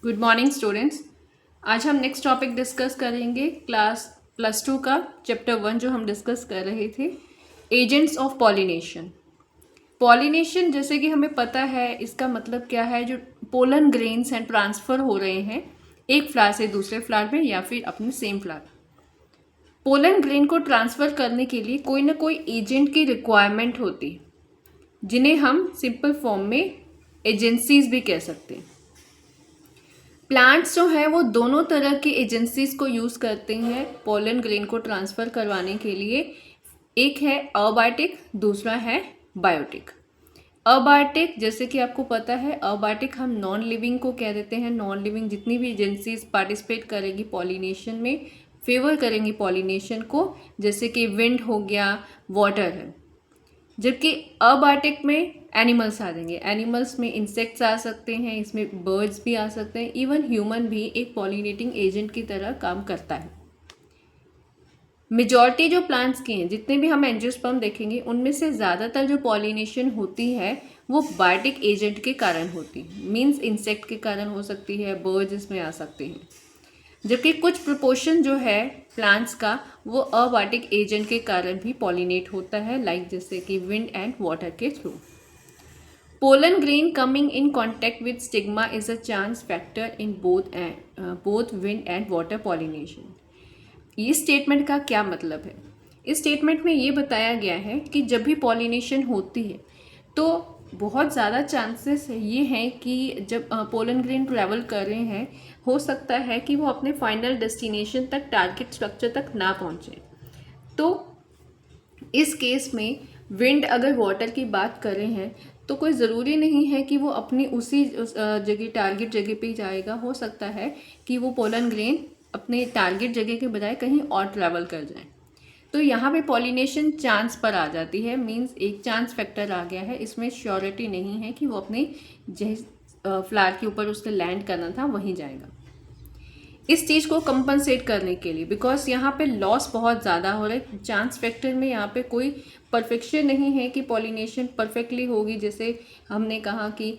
Good morning students. आज हम next topic discuss करेंगे क्लास +2 का चैप्टर 1 जो हम डिस्कस कर रहे थे, एजेंट्स ऑफ पॉलिनेशन। पॉलिनेशन जैसे कि हमें पता है इसका मतलब क्या है, जो पोलन ग्रेन्स हैं ट्रांसफ़र हो रहे हैं एक फ्लावर से दूसरे फ्लावर में या फिर अपने सेम फ्लावर। पोलन ग्रेन को ट्रांसफ़र करने के लिए कोई ना कोई एजेंट की रिक्वायरमेंट होती है, जिन्हें हम सिंपल फॉर्म में एजेंसीज भी कह सकते हैं। प्लांट्स जो है वो दोनों तरह की एजेंसीज को यूज़ करते हैं पोलन ग्रेन को ट्रांसफ़र करवाने के लिए। एक है अबायोटिक, दूसरा है बायोटिक। अबायोटिक जैसे कि आपको पता है, अबायोटिक हम नॉन लिविंग को कह देते हैं। नॉन लिविंग जितनी भी एजेंसीज पार्टिसिपेट करेंगी पॉलिनेशन में, फेवर करेंगी पॉलिनेशन को, जैसे कि विंड हो गया, वाटर है। जबकि अबायोटिक में एनिमल्स आ जाएंगे। एनिमल्स में इंसेक्ट्स आ सकते हैं, इसमें बर्ड्स भी आ सकते हैं, इवन ह्यूमन भी एक पॉलिनेटिंग एजेंट की तरह काम करता है। मेजॉरिटी जो प्लांट्स की हैं, जितने भी हम एंजियोस्पर्म देखेंगे, उनमें से ज़्यादातर जो पॉलिनेशन होती है वो बायोटिक एजेंट के कारण होती है। मीन्स इंसेक्ट के कारण हो सकती है, बर्ड्स इसमें आ सकते हैं। जबकि कुछ प्रोपोर्शन जो है प्लांट्स का वो अबायोटिक एजेंट के कारण भी पॉलिनेट होता है, लाइक जैसे कि विंड एंड वाटर के through. Pollen grain coming in contact with stigma is a chance factor in both wind and water pollination. इस स्टेटमेंट का क्या मतलब है? इस स्टेटमेंट में ये बताया गया है कि जब भी पॉलिनेशन होती है तो बहुत ज़्यादा चांसेस ये हैं कि जब पोलन ग्रेन ट्रैवल कर रहे हैं, हो सकता है कि वो अपने फाइनल डेस्टिनेशन तक, टारगेट स्ट्रक्चर तक ना पहुँचे। तो इस केस में विंड अगर वाटर की बात कर रहे हैं तो कोई ज़रूरी नहीं है कि वो अपनी उसी जगह, टारगेट जगह पे ही जाएगा। हो सकता है कि वो पोलन ग्रेन अपने टारगेट जगह के बजाय कहीं और ट्रैवल कर जाए। तो यहाँ पे पॉलिनेशन चांस पर आ जाती है। मींस एक चांस फैक्टर आ गया है, इसमें श्योरिटी नहीं है कि वो अपने जिस फ्लावर के ऊपर उसने लैंड करना था वहीं जाएगा। इस चीज़ को कंपनसेट करने के लिए, बिकॉज यहाँ पे लॉस बहुत ज़्यादा हो रहा है, चांस फैक्टर में यहाँ पे कोई परफेक्शन नहीं है कि पॉलिनेशन परफेक्टली होगी। जैसे हमने कहा कि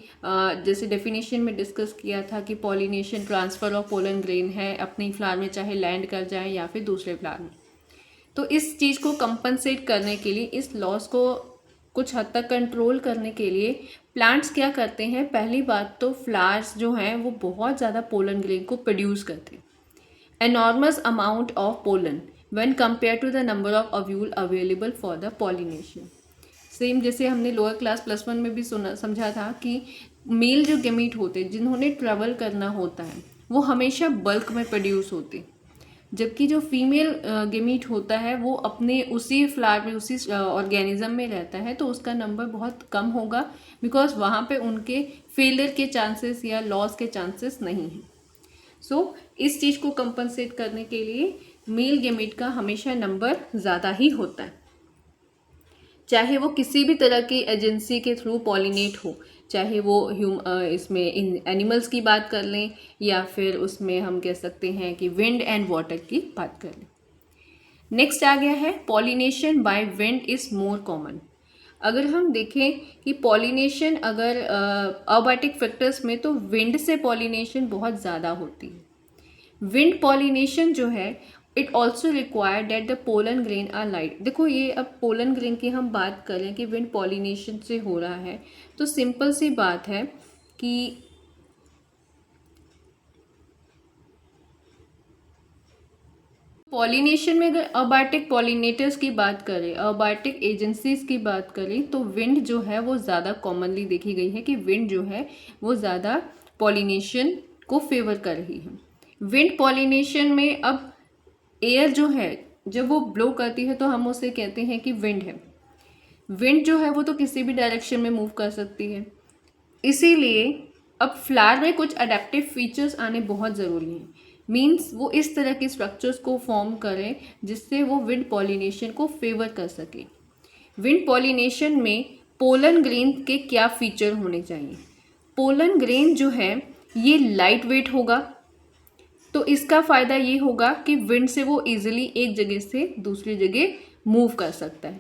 जैसे डेफिनेशन में डिस्कस किया था कि pollination transfer of pollen grain है अपनी फ्लावर में, चाहे लैंड कर जाए या फिर दूसरे फ्लावर में। तो इस चीज़ को कंपनसेट करने के लिए, इस लॉस को कुछ हद तक कंट्रोल करने के लिए प्लांट्स क्या करते हैं? पहली बात तो फ्लावर्स जो हैं वो बहुत ज़्यादा पोलन ग्रेन को प्रोड्यूस करते हैं, enormous amount of pollen when compared to the number of ovule available for the pollination. Same जैसे हमने लोअर क्लास +1 में भी समझा था कि मेल जो गेमीट होते हैं, जिन्होंने ट्रैवल करना होता है, वो हमेशा बल्क में प्रोड्यूस होते, जबकि जो फीमेल गेमीट होता है वो अपने उसी फ्लावर में, उसी ऑर्गेनिज्म में रहता है, तो उसका नंबर बहुत कम होगा, बिकॉज वहाँ पे उनके फेलियर के चांसेस या लॉस के चांसेस नहीं हैं। इस चीज़ को कंपनसेट करने के लिए मेल गेमीट का हमेशा नंबर ज़्यादा ही होता है, चाहे वो किसी भी तरह की एजेंसी के थ्रू पॉलिनेट हो, चाहे वो इसमें इन एनिमल्स की बात कर लें या फिर उसमें हम कह सकते हैं कि विंड एंड वाटर की बात कर लें। नेक्स्ट आ गया है pollination by wind is more common. अगर हम देखें कि पॉलिनेशन अगर अबायोटिक फैक्टर्स में, तो विंड से पॉलिनेशन बहुत ज़्यादा होती है। विंड पॉलिनेशन जो है, it also require that the pollen grain are light. देखो, ये अब पोलन ग्रेन की हम बात करें कि विंड पॉलिनेशन से हो रहा है, तो सिंपल सी बात है कि पॉलिनेशन में अगर अबायोटिक पॉलिनेटर्स की बात करें, अबायोटिक एजेंसीज की बात करें, तो विंड जो है वो ज़्यादा कॉमनली देखी गई है कि विंड जो है वो ज़्यादा पॉलिनेशन को फेवर कर रही है। विंड पॉलिनेशन में अब एयर जो है जब वो ब्लो करती है तो हम उसे कहते हैं कि विंड है। विंड जो है वो तो किसी भी डायरेक्शन में मूव कर सकती है, इसीलिए अब फ्लावर में कुछ अडेप्टिव फीचर्स आने बहुत ज़रूरी हैं। मींस वो इस तरह के स्ट्रक्चर्स को फॉर्म करें जिससे वो विंड पॉलिनेशन को फेवर कर सके। विंड पॉलिनेशन में पोलन ग्रेन के क्या फीचर होने चाहिए? पोलन ग्रेन जो है ये लाइट वेट होगा, तो इसका फ़ायदा ये होगा कि विंड से वो इजीली एक जगह से दूसरी जगह मूव कर सकता है।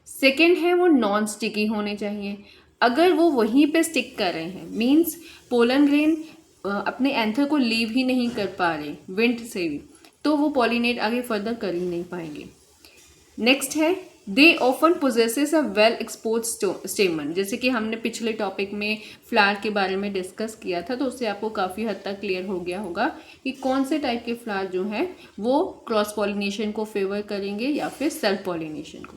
सेकेंड है वो नॉन स्टिकी होने चाहिए। अगर वो वहीं पे स्टिक कर रहे हैं, मींस पोलन ग्रेन अपने एंथर को लीव ही नहीं कर पा रहे विंड से भी, तो वो पॉलिनेट आगे फर्दर कर ही नहीं पाएंगे। नेक्स्ट है they often possesses a well expose स्टेमन। जैसे कि हमने पिछले टॉपिक में फ्लावर के बारे में डिस्कस किया था, तो उससे आपको काफ़ी हद तक क्लियर हो गया होगा कि कौन से टाइप के फ्लावर जो हैं वो क्रॉस पॉलिनेशन को फेवर करेंगे या फिर सेल्फ पॉलिनेशन को।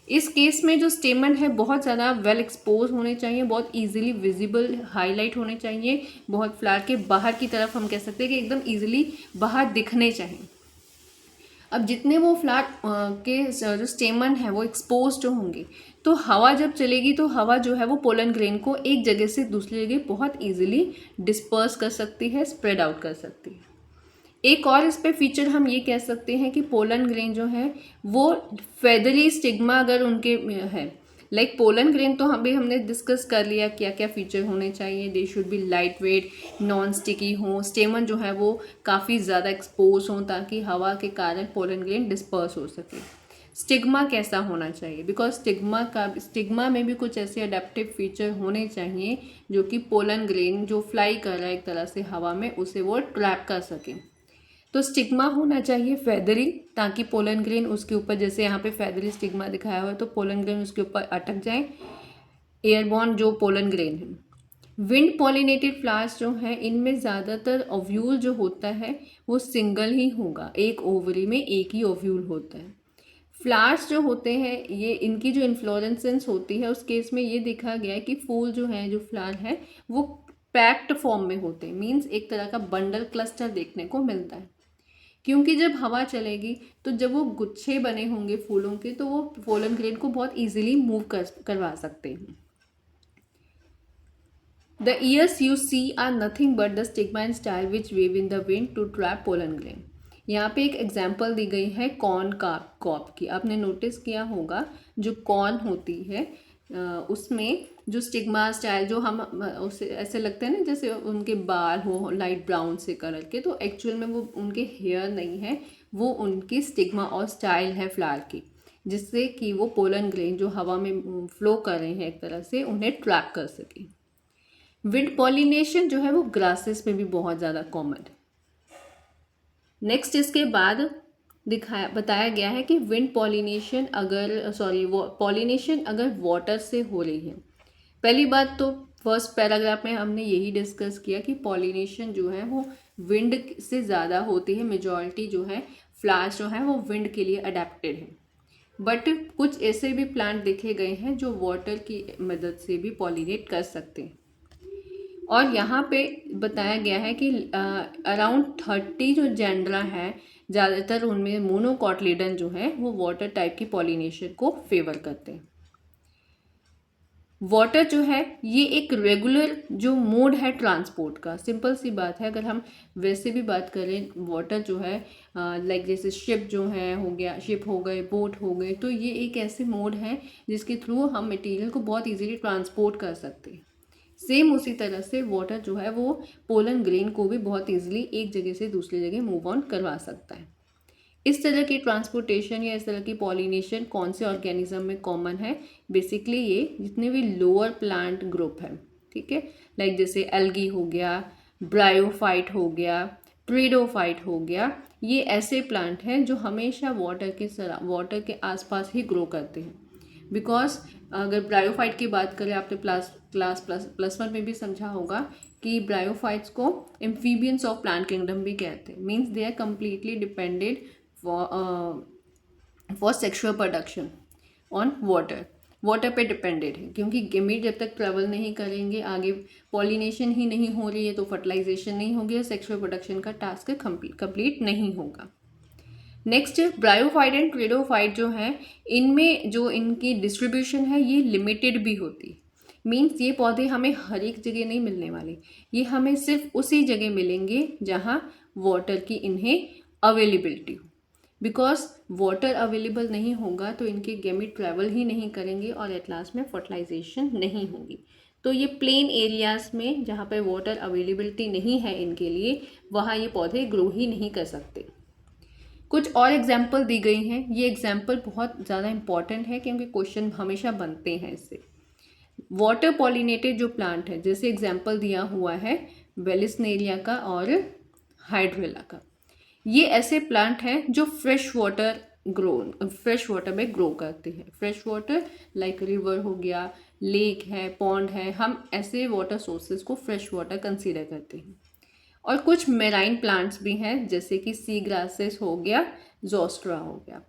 इस केस में जो स्टेमन है बहुत ज़्यादा वेल एक्सपोज होने चाहिए, बहुत इजीली विजिबल हाईलाइट होने चाहिए, बहुत फ्लावर के बाहर की तरफ हम कह सकते हैं कि एकदम इजीली बाहर दिखने चाहिए। अब जितने वो फ्लावर के जो स्टेमन है वो एक्सपोज्ड होंगे, तो हवा जब चलेगी तो हवा जो है वो पोलन ग्रेन को एक जगह से दूसरी जगह बहुत इजीली डिस्पर्स कर सकती है, स्प्रेड आउट कर सकती है। एक और इस पे फीचर हम ये कह सकते हैं कि पोलन ग्रेन जो है वो फेदरी स्टिग्मा अगर उनके है, लाइक पोलन ग्रेन तो हमने डिस्कस कर लिया क्या क्या फीचर होने चाहिए। दे should B light weight, non sticky हो, स्टेमन जो है वो काफ़ी ज़्यादा एक्सपोज हो ताकि हवा के कारण पोलन ग्रेन डिस्पर्स हो सके। स्टिग्मा कैसा होना चाहिए, बिकॉज स्टिग्मा में भी कुछ ऐसे अडेप्टिव फीचर होने चाहिए जो कि पोलन ग्रेन जो फ्लाई कर रहा है एक तरह से हवा में उसे वो ट्रैप कर सके। तो स्टिग्मा होना चाहिए फेदरी, ताकि पोलन ग्रेन उसके ऊपर, जैसे यहाँ पे फेदरी स्टिग्मा दिखाया हुआ है तो पोलन ग्रेन उसके ऊपर अटक जाए, एयरबॉर्न जो पोलन ग्रेन है। विंड पॉलिनेटेड फ्लावर्स जो हैं इनमें ज़्यादातर ओव्यूल जो होता है वो सिंगल ही होगा, एक ओवरी में एक ही ओव्यूल होता है। फ्लावर्स जो होते हैं ये इनकी जो इन्फ्लोरेसेंस होती है उस केस में ये देखा गया है कि फूल जो है जो फ्लावर है वो पैक्ड फॉर्म में होते हैं, मीन्स एक तरह का बंडल क्लस्टर देखने को मिलता है। क्योंकि जब हवा चलेगी तो जब वो गुच्छे बने होंगे फूलों के तो वो पोलन ग्रेन को बहुत इजीली मूव करवा सकते हैं। The ears you see are nothing but the stigma and style which wave in the wind to trap pollen grain. यहाँ पे एक एग्जाम्पल दी गई है कॉर्न कॉप की। आपने नोटिस किया होगा जो कॉर्न होती है उसमें जो स्टिग्मा स्टाइल जो हम उसे ऐसे लगता है ना जैसे उनके बाल हो लाइट ब्राउन से कलर के, तो एक्चुअल में वो उनके हेयर नहीं है, वो उनकी स्टिग्मा और स्टाइल है फ्लावर की, जिससे कि वो पोलन ग्रेन जो हवा में फ्लो कर रहे हैं एक तरह से उन्हें ट्रैप कर सके। विंड पॉलिनेशन जो है वो ग्रासेस में भी बहुत ज़्यादा कॉमन है। नेक्स्ट इसके बाद बताया गया है कि विंड पॉलिनेशन पॉलिनेशन अगर वाटर से हो रही है। पहली बात तो फर्स्ट पैराग्राफ में हमने यही डिस्कस किया कि पॉलिनेशन जो है वो विंड से ज़्यादा होती है, मेजॉरिटी जो है फ्लावर्स जो है वो विंड के लिए अडेप्टेड है। बट कुछ ऐसे भी प्लांट देखे गए हैं जो वाटर की मदद से भी पॉलिनेट कर सकते हैं। और यहाँ पे बताया गया है कि अराउंड 30 जो जेंड्रा है ज़्यादातर उनमें मोनोकॉटलिडन जो है वो वाटर टाइप की पॉलिनेशन को फेवर करते हैं। वाटर जो है ये एक रेगुलर जो मोड है ट्रांसपोर्ट का, सिंपल सी बात है। अगर हम वैसे भी बात करें वाटर जो है लाइक जैसे शिप जो है हो गया, शिप हो गए, बोट हो गए, तो ये एक ऐसे मोड है जिसके थ्रू हम मटेरियल को बहुत इजीली ट्रांसपोर्ट कर सकते हैं। सेम उसी तरह से वाटर जो है वो पोलन ग्रेन को भी बहुत इजीली एक जगह से दूसरी जगह मूव ऑन करवा सकता है। इस तरह की ट्रांसपोर्टेशन या इस तरह की पॉलिनेशन कौन से ऑर्गेनिज्म में कॉमन है? बेसिकली ये जितने भी लोअर प्लांट ग्रुप है, ठीक है, लाइक जैसे एल्गी हो गया, ब्रायोफाइट हो गया, ट्रिडोफाइट हो गया, ये ऐसे प्लांट हैं जो हमेशा वाटर के आसपास ही ग्रो करते हैं। बिकॉज अगर ब्रायोफाइट की बात करें, आपने क्लास प्लस वन में भी समझा होगा कि ब्रायोफाइट्स को एम्फीबियंस ऑफ प्लांट किंगडम भी कहते हैं। Means they are completely depended for sexual production on water पे डिपेंडेड है, क्योंकि गेमीट जब तक ट्रेवल नहीं करेंगे आगे, पॉलिनेशन ही नहीं हो रही है तो फर्टिलाइजेशन नहीं होगी और सेक्शुअल प्रोडक्शन का टास्क कंप्लीट नहीं होगा। नेक्स्ट ब्रायोफाइट एंड ट्रिडोफाइट जो हैं इनमें जो इनकी डिस्ट्रीब्यूशन है ये लिमिटेड भी होती है। मीन्स ये पौधे हमें हर एक जगह नहीं मिलने वाले, ये हमें सिर्फ उसी जगह मिलेंगे जहाँ वाटर की इन्हें अवेलेबिलिटी हो। बिकॉज वाटर अवेलेबल नहीं होगा तो इनके गेमीट ट्रैवल ही नहीं करेंगे और एट लास्ट में फर्टिलाइजेशन नहीं होगी। तो ये प्लेन एरियाज में जहाँ पे वाटर अवेलेबिलिटी नहीं है इनके लिए, वहाँ ये पौधे ग्रो ही नहीं कर सकते। कुछ और एग्जाम्पल दी गई हैं, ये एग्जाम्पल बहुत ज़्यादा इंपॉर्टेंट है क्योंकि क्वेश्चन हमेशा बनते हैं इससे। वाटर पॉलिनेटेड जो प्लांट है, जैसे एग्जाम्पल दिया हुआ है वेलिसनेरिया का और हाइड्रेला का। ये ऐसे प्लांट हैं जो फ्रेश वाटर में ग्रो करते हैं। फ्रेश वाटर लाइक रिवर हो गया, लेक है, पॉन्ड है, हम ऐसे वाटर सोर्सेज को फ्रेश वाटर कंसीडर करते हैं। और कुछ मेराइन प्लांट्स भी हैं जैसे कि सी ग्रासेस हो गया, जोस्ट्रा हो गया।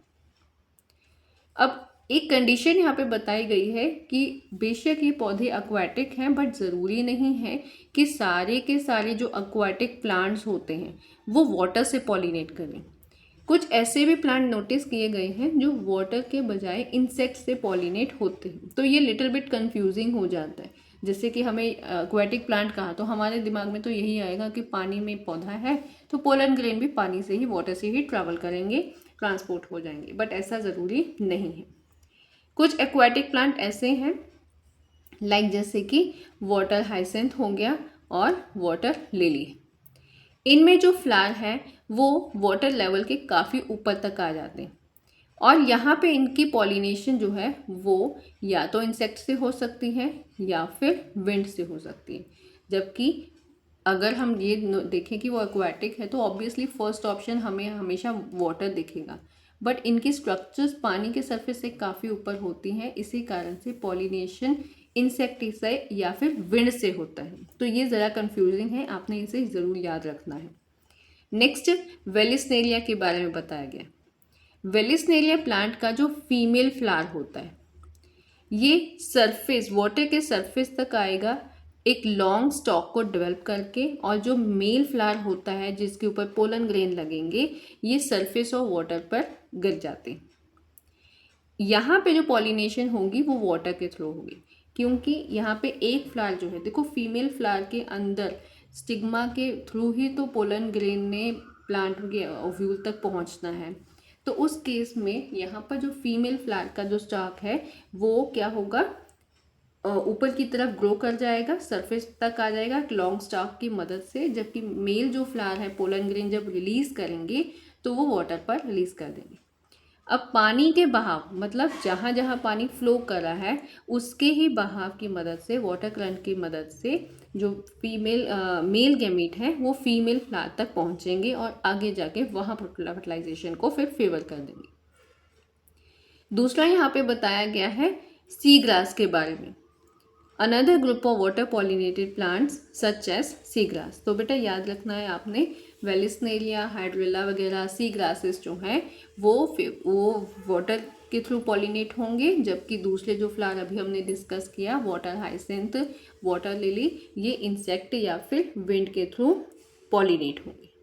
अब एक कंडीशन यहाँ पे बताई गई है कि बेशक ये पौधे एक्वाटिक हैं, बट ज़रूरी नहीं है कि सारे के सारे जो एक्वाटिक प्लांट्स होते हैं वो वाटर से पॉलिनेट करें। कुछ ऐसे भी प्लांट नोटिस किए गए हैं जो वाटर के बजाय इंसेक्ट से पॉलिनेट होते हैं। तो ये लिटिल बिट कंफ्यूजिंग हो जाता है। जैसे कि हमें एक्वाटिक प्लांट कहा तो हमारे दिमाग में तो यही आएगा कि पानी में पौधा है तो पोलन ग्रेन भी पानी से ही, वाटर से ही ट्रैवल करेंगे, ट्रांसपोर्ट हो जाएंगे, बट ऐसा ज़रूरी नहीं है। कुछ एक्वाटिक प्लांट ऐसे हैं लाइक जैसे कि वाटर हाइसेंथ हो गया और वाटर लिली। इनमें जो फ्लावर है वो वाटर लेवल के काफ़ी ऊपर तक आ जाते हैं और यहाँ पे इनकी पॉलिनेशन जो है वो या तो इंसेक्ट से हो सकती है या फिर विंड से हो सकती है। जबकि अगर हम ये देखें कि वो एक्वाटिक है तो ऑब्वियसली फर्स्ट ऑप्शन हमें हमेशा वाटर दिखेगा, बट इनकी स्ट्रक्चर्स पानी के सरफेस से काफ़ी ऊपर होती हैं, इसी कारण से पॉलिनेशन इंसेक्ट से या फिर विंड से होता है। तो ये ज़रा कंफ्यूजिंग है, आपने इसे ज़रूर याद रखना है। नेक्स्ट वेलिसनेरिया के बारे में बताया गया। वेलिसनेरिया प्लांट का जो फीमेल फ्लावर होता है ये सरफेस, वाटर के सरफेस तक आएगा एक लॉन्ग स्टॉक को डेवलप करके, और जो मेल फ्लावर होता है जिसके ऊपर पोलन ग्रेन लगेंगे ये सरफेस ऑफ वाटर पर गिर जाते हैं। यहाँ पे जो पॉलिनेशन होगी वो वाटर के थ्रू होगी, क्योंकि यहाँ पे एक फ्लावर जो है, देखो फीमेल फ्लावर के अंदर स्टिग्मा के थ्रू ही तो पोलन ग्रेन ने प्लांट के ओव्यूल तक पहुँचना है। तो उस केस में यहाँ पर जो फीमेल फ्लावर का जो स्टॉक है वो क्या होगा, ऊपर की तरफ ग्रो कर जाएगा, सरफेस तक आ जाएगा लॉन्ग स्टॉक की मदद से। जबकि मेल जो फ्लावर है पोलन ग्रेन जब रिलीज करेंगे तो वो वाटर पर रिलीज कर देंगे। अब पानी के बहाव मतलब जहाँ जहाँ पानी फ्लो कर रहा है उसके ही बहाव की मदद से, वाटर करंट की मदद से जो मेल गैमीट है वो फीमेल फ्लावर तक पहुँचेंगे और आगे जाके वहाँ फर्टिलाइजेशन को फिर फेवर कर देंगे। दूसरा यहाँ पे बताया गया है सी ग्रास के बारे में। Another group of water pollinated plants such as sea grass. तो बेटा याद रखना है आपने, वेलिसनेरिया, हाइड्रेला वगैरह सी ग्रासेस जो हैं वो वाटर के थ्रू पॉलिनेट होंगे, जबकि दूसरे जो फ्लावर अभी हमने डिस्कस किया वाटर हाइसेंथ, वाटर लिली, ये इंसेक्ट या फिर विंड के थ्रू पॉलिनेट होंगे।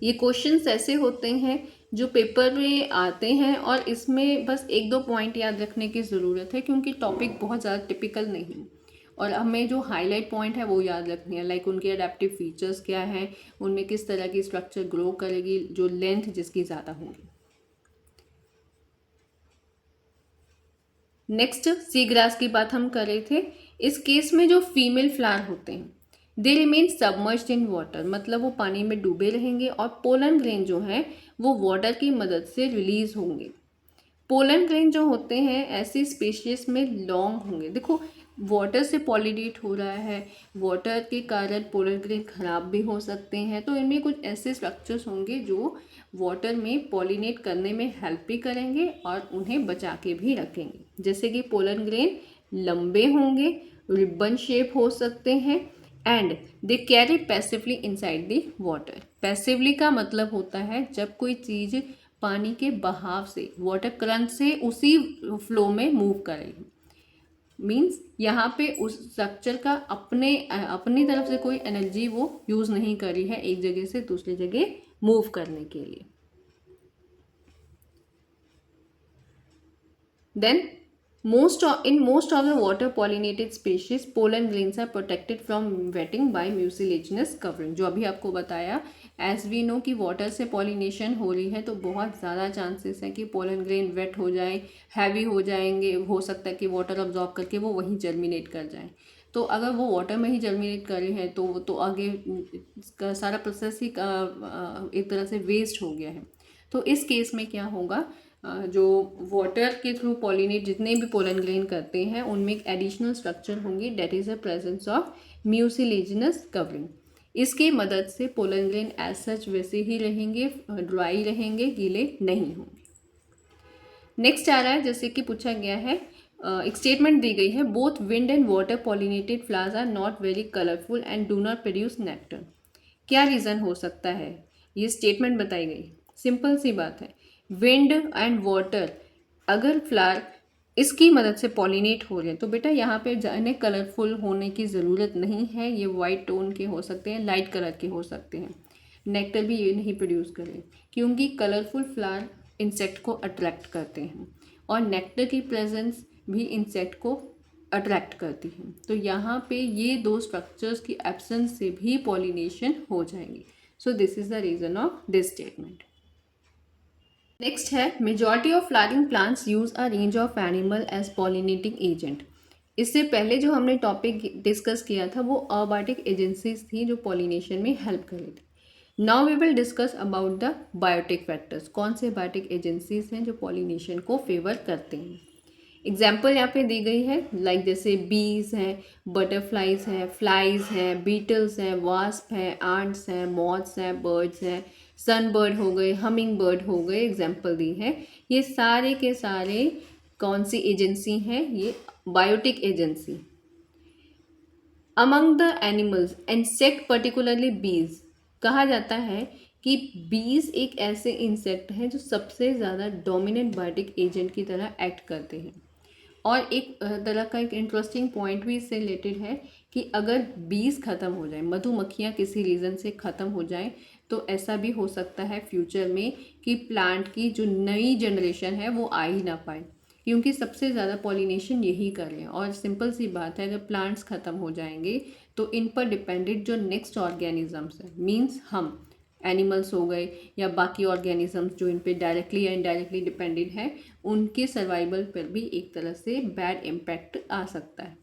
ये क्वेश्चंस ऐसे होते हैं जो पेपर में आते हैं और इसमें बस एक दो पॉइंट याद रखने की ज़रूरत है क्योंकि टॉपिक बहुत ज़्यादा टिपिकल नहीं, और हमें जो हाईलाइट पॉइंट है वो याद रखनी है। लाइक उनके अडेप्टिव फीचर्स क्या हैं, उनमें किस तरह की स्ट्रक्चर ग्रो करेगी, जो लेंथ जिसकी ज़्यादा होगी। नेक्स्ट सी ग्रास की बात हम कर रहे थे। इस केस में जो फीमेल फ्लावर होते हैं they remain submerged in water, मतलब वो पानी में डूबे रहेंगे और पोलन ग्रेन जो है वो वाटर की मदद से रिलीज होंगे। पोलन ग्रेन जो होते हैं ऐसी स्पीशीज में लॉन्ग होंगे। देखो वाटर से पॉलिनेट हो रहा है, वाटर के कारण पोलन ग्रेन खराब भी हो सकते हैं, तो इनमें कुछ ऐसे स्ट्रक्चर्स होंगे जो वाटर में पॉलिनेट करने में हेल्प भी करेंगे और उन्हें बचा के भी रखेंगे। जैसे कि पोलन ग्रेन लंबे होंगे, रिबन शेप हो सकते हैं, and they carry passively inside the water. Passively का मतलब होता है जब कोई चीज़ पानी के बहाव से, वाटर करंट से उसी फ्लो में मूव करेगी। मीन्स यहाँ पे उस स्ट्रक्चर का अपनी तरफ से कोई एनर्जी वो यूज़ नहीं करी है एक जगह से दूसरी जगह मूव करने के लिए। Then most of the water pollinated species pollen grains are protected from wetting by mucilaginous covering। जो अभी आपको बताया, एज वी नो कि वाटर से पॉलिनेशन हो रही है तो बहुत ज़्यादा चांसेस है कि पोलन ग्रेन वेट हो जाए, हैवी हो जाएंगे, हो सकता है कि वाटर अब्जॉर्ब करके वो वहीं जर्मिनेट कर जाए। तो अगर वो वाटर में ही जर्मिनेट कर रहे हैं तो आगे इसका सारा प्रोसेस ही एक तरह से वेस्ट हो गया है। तो इस केस में क्या होगा, जो वाटर के थ्रू पॉलिनेट जितने भी पोलन ग्रेन करते हैं उनमें एक एडिशनल स्ट्रक्चर होंगी, that is the presence of mucilaginous covering. इसकी मदद से पोलन ग्रेन एज सच वैसे ही रहेंगे, ड्राई रहेंगे, गीले नहीं होंगे। नेक्स्ट आ रहा है, जैसे कि पूछा गया है, एक स्टेटमेंट दी गई है, both wind and water pollinated flowers are not very colourful and do not produce nectar. क्या रीज़न हो सकता है? ये स्टेटमेंट बताई गई, सिंपल सी बात है, विंड एंड वाटर अगर फ्लावर इसकी मदद से पॉलिनेट हो रहे हैं तो बेटा यहाँ पे जाने कलरफुल होने की ज़रूरत नहीं है। ये वाइट टोन के हो सकते हैं, लाइट कलर के हो सकते हैं, नेक्टर भी ये नहीं प्रोड्यूस करें, क्योंकि कलरफुल फ्लावर इंसेक्ट को अट्रैक्ट करते हैं और नेक्टर की प्रेजेंस भी इंसेक्ट को अट्रैक्ट करती है। तो यहाँ पे ये दो स्ट्रक्चर्स की एब्सेंस से भी पॉलिनेशन हो जाएंगी। So this is the reason of this statement. Next है, majority of flowering plants use a range of animal as pollinating agent. इससे पहले जो हमने टॉपिक डिस्कस किया था वो अबायोटिक एजेंसीज थी जो पॉलिनेशन में हेल्प कर रही थी। Now we will discuss about the biotic factors. कौन से बायोटिक एजेंसीज हैं जो पॉलिनेशन को फेवर करते हैं। एग्जाम्पल यहाँ पे दी गई है, लाइक जैसे बीज हैं, बटरफ्लाइज हैं, फ्लाइज हैं, बीटल्स हैं, वास्प हैं, आंट्स हैं, मॉथ्स हैं, बर्ड्स हैं, सनबर्ड हो गए, हमिंग बर्ड हो गए, एग्जाम्पल दी है। ये सारे के सारे कौन सी एजेंसी हैं? ये biotic agency. Among the animals insect particularly bees, कहा जाता है कि बीज एक ऐसे इंसेक्ट हैं जो सबसे ज़्यादा डोमिनेंट बायोटिक एजेंट की तरह एक्ट करते हैं। और एक तरह का एक इंटरेस्टिंग पॉइंट भी इससे रिलेटेड है कि अगर बीज ख़त्म हो जाए, मधुमक्खियाँ किसी रीज़न से ख़त्म हो जाए, तो ऐसा भी हो सकता है फ्यूचर में कि प्लांट की जो नई जनरेशन है वो आ ही ना पाए, क्योंकि सबसे ज़्यादा पॉलिनेशन यही कर रहे हैं। और सिंपल सी बात है, जब प्लांट्स ख़त्म हो जाएंगे तो इन पर डिपेंडेंट जो नेक्स्ट ऑर्गेनिजम्स हैं, मीन्स हम एनिमल्स हो गए या बाकी ऑर्गेनिजम्स जो इन पे डायरेक्टली या इनडायरेक्टली डिपेंडेंट है, उनके सर्वाइवल पर भी एक तरह से बैड इम्पैक्ट आ सकता है।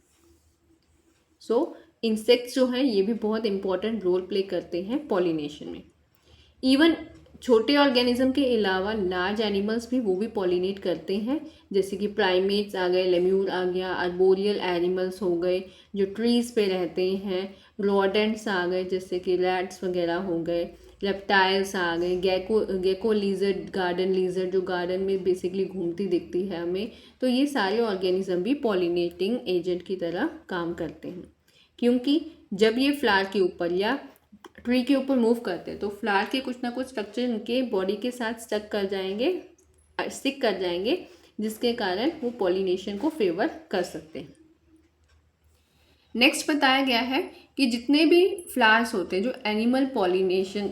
सो इंसेक्ट्स जो हैं ये भी बहुत इंपॉर्टेंट रोल प्ले करते हैं पॉलिनेशन में। इवन छोटे ऑर्गेनिज्म के अलावा लार्ज एनिमल्स भी वो भी पॉलिनेट करते हैं, जैसे कि प्राइमेट्स आ गए, लेम्यूर आ गया, आर्बोरियल एनिमल्स हो गए जो ट्रीज़ पे रहते हैं, रोडेंट्स आ गए जैसे कि रैट्स वगैरह हो गए, रेप्टाइल्स आ गए, गेको लीजर्ड, गार्डन लीजर्ड जो गार्डन में बेसिकली घूमती दिखती है हमें। तो ये सारे ऑर्गेनिज्म भी पॉलिनेटिंग एजेंट की तरह काम करते हैं, क्योंकि जब ये फ्लावर के ऊपर या ट्री के ऊपर मूव करते हैं तो फ्लावर के कुछ ना कुछ स्ट्रक्चर उनके बॉडी के साथ स्टिक कर जाएंगे, जिसके कारण वो पॉलिनेशन को फेवर कर सकते हैं। नेक्स्ट बताया गया है कि जितने भी फ्लावर्स होते हैं जो एनिमल पॉलिनेशन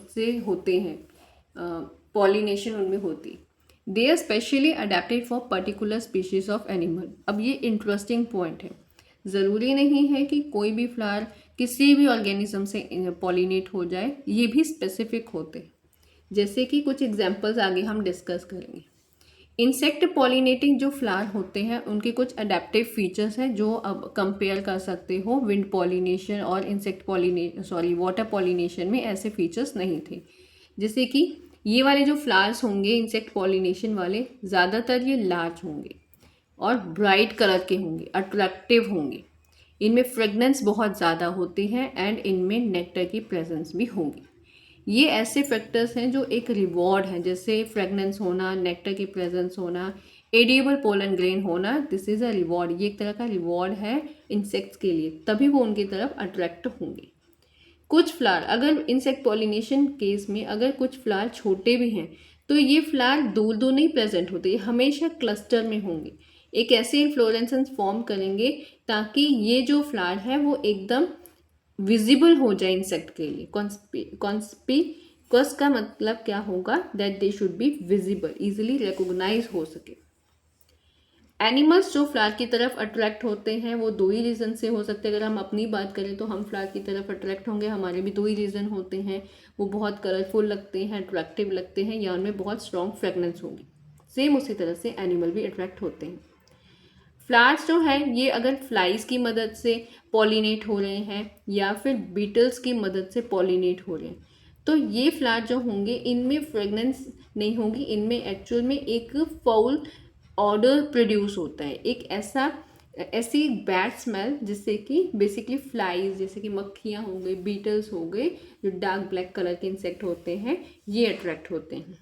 से होते हैं, पॉलिनेशन उनमें होती, they are specially adapted for particular species of animal. अब ये इंटरेस्टिंग पॉइंट है, ज़रूरी नहीं है कि कोई भी फ्लावर किसी भी ऑर्गेनिज्म से पॉलिनेट हो जाए, ये भी स्पेसिफिक होते हैं। जैसे कि कुछ एग्जांपल्स आगे हम डिस्कस करेंगे। इंसेक्ट पॉलिनेटिंग जो फ्लावर होते हैं उनके कुछ अडेप्टिव फीचर्स हैं जो अब कंपेयर कर सकते हो विंड पॉलिनेशन और वाटर पॉलिनेशन में ऐसे फीचर्स नहीं थे। जैसे कि ये वाले जो फ्लावर्स होंगे इंसेक्ट पॉलिनेशन वाले, ज़्यादातर ये लार्ज होंगे और ब्राइट कलर के होंगे, अट्रैक्टिव होंगे, इनमें फ्रेगनेंस बहुत ज़्यादा होती है एंड इनमें नेक्टर की प्रेजेंस भी होगी। ये ऐसे फैक्टर्स हैं जो एक रिवॉर्ड है, जैसे फ्रेगनेंस होना, नेक्टर की प्रेजेंस होना, एडिएबल पोलन ग्रेन होना, दिस इज़ अ रिवॉर्ड। ये एक तरह का रिवॉर्ड है इंसेक्ट्स के लिए, तभी वो उनकी तरफ अट्रैक्ट होंगे। कुछ फ्लावर, अगर इंसेक्ट पॉलिनेशन केस में अगर कुछ फ्लावर छोटे भी हैं तो ये फ्लावर दूर दूर नहीं प्रेजेंट होते, ये हमेशा क्लस्टर में होंगे, एक ऐसे इन्फ्लोरेंसेंस फॉर्म करेंगे ताकि ये जो फ्लावर है वो एकदम विजिबल हो जाए इंसेक्ट के लिए। कॉन्स्पिकस का मतलब क्या होगा? That they should be visible, easily recognise हो सके। एनिमल्स जो फ्लावर की तरफ अट्रैक्ट होते हैं वो दो ही रीज़न से हो सकते हैं। अगर हम अपनी बात करें तो हम फ्लावर की तरफ अट्रैक्ट होंगे, हमारे भी दो ही रीज़न होते हैं, वो बहुत कलरफुल लगते हैं, अट्रैक्टिव लगते हैं, या उनमें बहुत स्ट्रॉन्ग फ्रेगनेंस होगी। सेम उसी तरह से एनिमल भी अट्रैक्ट होते हैं। फ्लावर्स जो है ये अगर फ्लाइज की मदद से पॉलिनेट हो रहे हैं या फिर बीटल्स की मदद से पॉलिनेट हो रहे हैं, तो ये फ्लावर जो होंगे इनमें फ्रेगनेंस नहीं होगी। इनमें एक्चुअल में एक फाउल ऑडर प्रोड्यूस होता है, एक ऐसी बैड स्मेल जिससे कि बेसिकली फ्लाइज जैसे कि मक्खियाँ हो गई, बीटल्स हो गए, जो डार्क ब्लैक कलर के इंसेक्ट होते हैं, ये अट्रैक्ट होते हैं।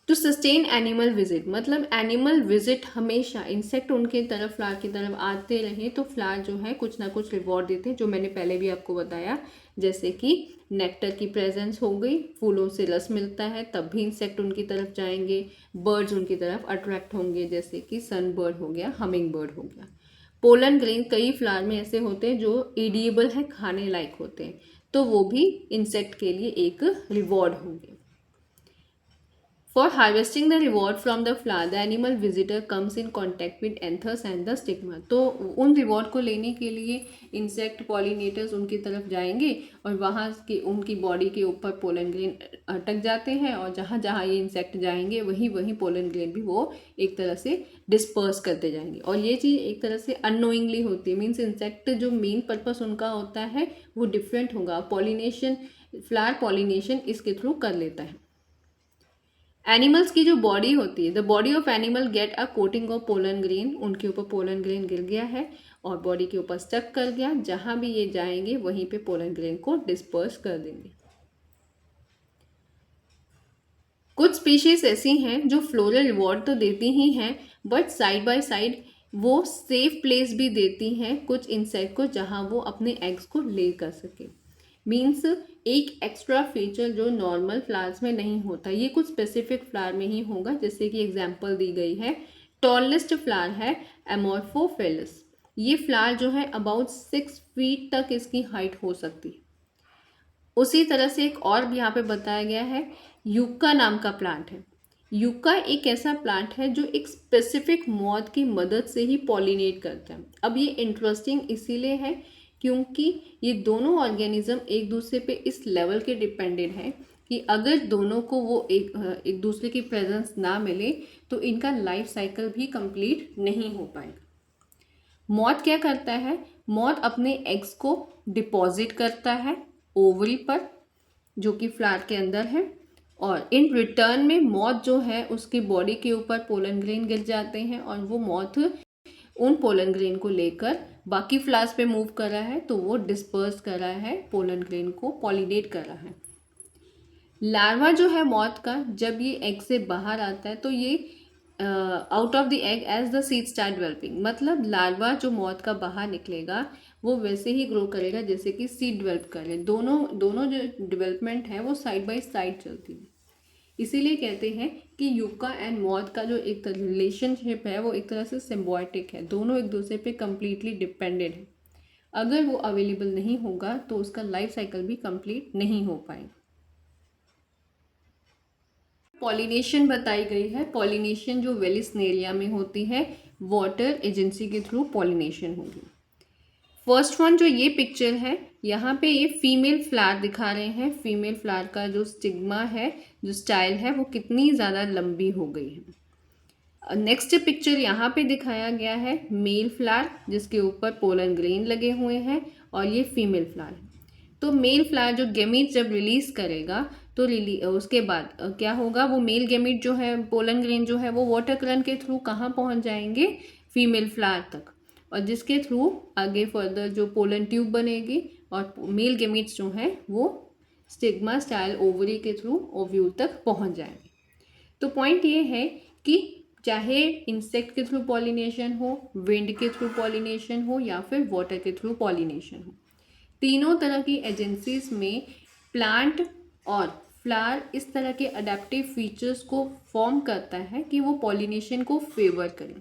टू सस्टेन एनिमल विजिट, मतलब एनिमल विजिट हमेशा इंसेक्ट उनके तरफ फ्लावर की तरफ आते रहे तो फ्लावर जो है कुछ ना कुछ रिवॉर्ड देते हैं, जो मैंने पहले भी आपको बताया, जैसे कि नेक्टर की प्रेजेंस हो गई, फूलों से रस मिलता है तब भी इंसेक्ट उनकी तरफ जाएंगे, बर्ड्स उनकी तरफ अट्रैक्ट होंगे जैसे कि सन बर्ड हो गया, हमिंग बर्ड हो गया। पोलन ग्रेन कई फ्लावर में ऐसे होते हैं जो एडिएबल है, खाने लायक होते हैं, तो वो भी इंसेक्ट के लिए एक रिवॉर्ड होंगे। For harvesting the reward from the flower, the animal visitor comes in contact with anthers and the stigma. तो उन रिवॉर्ड को लेने के लिए इंसेक्ट पॉलिनेटर्स उनकी तरफ जाएंगे और वहाँ के उनकी बॉडी के ऊपर पोलन ग्रेन अटक जाते हैं, और जहाँ जहाँ ये इंसेक्ट जाएंगे वहीं वहीं पोलन ग्रेन भी वो एक तरह से डिस्पर्स करते जाएंगे। और ये चीज़ एक तरह से अननोइंगली होती है, मीन्स इंसेक्ट जो मेन पर्पस उनका होता है वो डिफरेंट होगा। पॉलिनेशन, फ्लावर पॉलिनेशन इसके थ्रू कर लेता है। एनिमल्स की जो बॉडी होती है, the body of animal get a coating of pollen grain, उनके ऊपर पोलन ग्रेन गिर गया है और बॉडी के ऊपर स्टक कर गया, जहां भी ये जाएंगे वहीं पे पोलन ग्रेन को डिस्पर्स कर देंगे। कुछ स्पीशीज ऐसी हैं जो फ्लोरल रिवॉर्ड तो देती ही हैं, बट साइड बाय साइड वो सेफ प्लेस भी देती हैं कुछ इंसेक्ट को जहां वो अपने एग्स को ले कर सके। मीन्स एक एक्स्ट्रा फीचर जो नॉर्मल फ्लावर्स में नहीं होता, ये कुछ स्पेसिफिक फ्लावर में ही होगा। जैसे कि एग्जांपल दी गई है, टॉलेस्ट फ्लावर है एमोर्फोफिलस, ये फ्लावर जो है अबाउट 6 फीट तक इसकी हाइट हो सकती है। उसी तरह से एक और भी यहाँ पे बताया गया है, यूका नाम का प्लांट है। यूका एक ऐसा प्लांट है जो एक स्पेसिफिक मॉथ की मदद से ही पॉलिनेट करता है। अब ये इंटरेस्टिंग इसीलिए है क्योंकि ये दोनों ऑर्गेनिज्म एक दूसरे पे इस लेवल के डिपेंडेंट हैं कि अगर दोनों को वो एक दूसरे की प्रेजेंस ना मिले तो इनका लाइफ साइकिल भी कंप्लीट नहीं हो पाएगा। मॉथ क्या करता है, मॉथ अपने एग्स को डिपॉजिट करता है ओवरी पर जो कि फ्लावर के अंदर है, और इन रिटर्न में मॉथ जो है उसकी बॉडी के ऊपर पोलन ग्रेन गिर जाते हैं और वो मॉथ उन पोलन ग्रेन को लेकर बाकी फ्लावर्स पे मूव कर रहा है, तो वो डिस्पर्स कर रहा है, पोलन ग्रेन को पॉलिनेट कर रहा है। लार्वा जो है मॉथ का, जब ये एग से बाहर आता है तो ये out of the egg as the seed start developing, मतलब लार्वा जो मॉथ का बाहर निकलेगा वो वैसे ही ग्रो करेगा जैसे कि सीड डेवलप करे। दोनों जो डेवलपमेंट है वो साइड बाय साइड चलती है। इसीलिए कहते हैं कि यूका एंड मॉथ का जो एक रिलेशनशिप है वो एक तरह से सिम्बायोटिक है, दोनों एक दूसरे पे कम्प्लीटली डिपेंडेंट है। अगर वो अवेलेबल नहीं होगा तो उसका लाइफ साइकिल भी कंप्लीट नहीं हो पाएगा। पॉलिनेशन बताई गई है, पॉलिनेशन जो वेलिस्नेरिया में होती है, वाटर एजेंसी के थ्रू पॉलिनेशन होगी। फर्स्ट वन जो ये पिक्चर है, यहाँ पे ये फीमेल फ्लावर दिखा रहे हैं। फीमेल फ्लावर का जो स्टिग्मा है, जो स्टाइल है, वो कितनी ज़्यादा लंबी हो गई है। नेक्स्ट पिक्चर यहाँ पे दिखाया गया है मेल फ्लावर जिसके ऊपर पोलन ग्रेन लगे हुए हैं, और ये फीमेल फ्लावर है। तो मेल फ्लावर जो गेमीट जब रिलीज करेगा तो उसके बाद क्या होगा, वो मेल गेमीट जो है, पोलन ग्रेन जो है, वो वाटर करंट के थ्रू कहाँ पहुँच जाएंगे, फीमेल फ्लावर तक, और जिसके थ्रू आगे फर्दर जो पोलन ट्यूब बनेगी और मेल गेमीट्स जो हैं वो स्टिग्मा स्टाइल ओवरी के थ्रू ओव्यूल तक पहुंच जाएंगे। तो पॉइंट ये है कि चाहे इंसेक्ट के थ्रू पॉलिनेशन हो, विंड के थ्रू पॉलिनेशन हो, या फिर वाटर के थ्रू पॉलिनेशन हो, तीनों तरह की एजेंसीज में प्लांट और फ्लावर इस तरह के अडेप्टिव फीचर्स को फॉर्म करता है कि वो पॉलिनेशन को फेवर करें।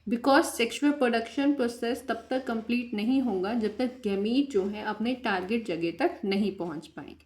बिकॉज सेक्सुअल प्रोडक्शन प्रोसेस तब तक कंप्लीट नहीं होगा जब तक गैमीट जो है अपने टारगेट जगह तक नहीं पहुंच पाएंगे।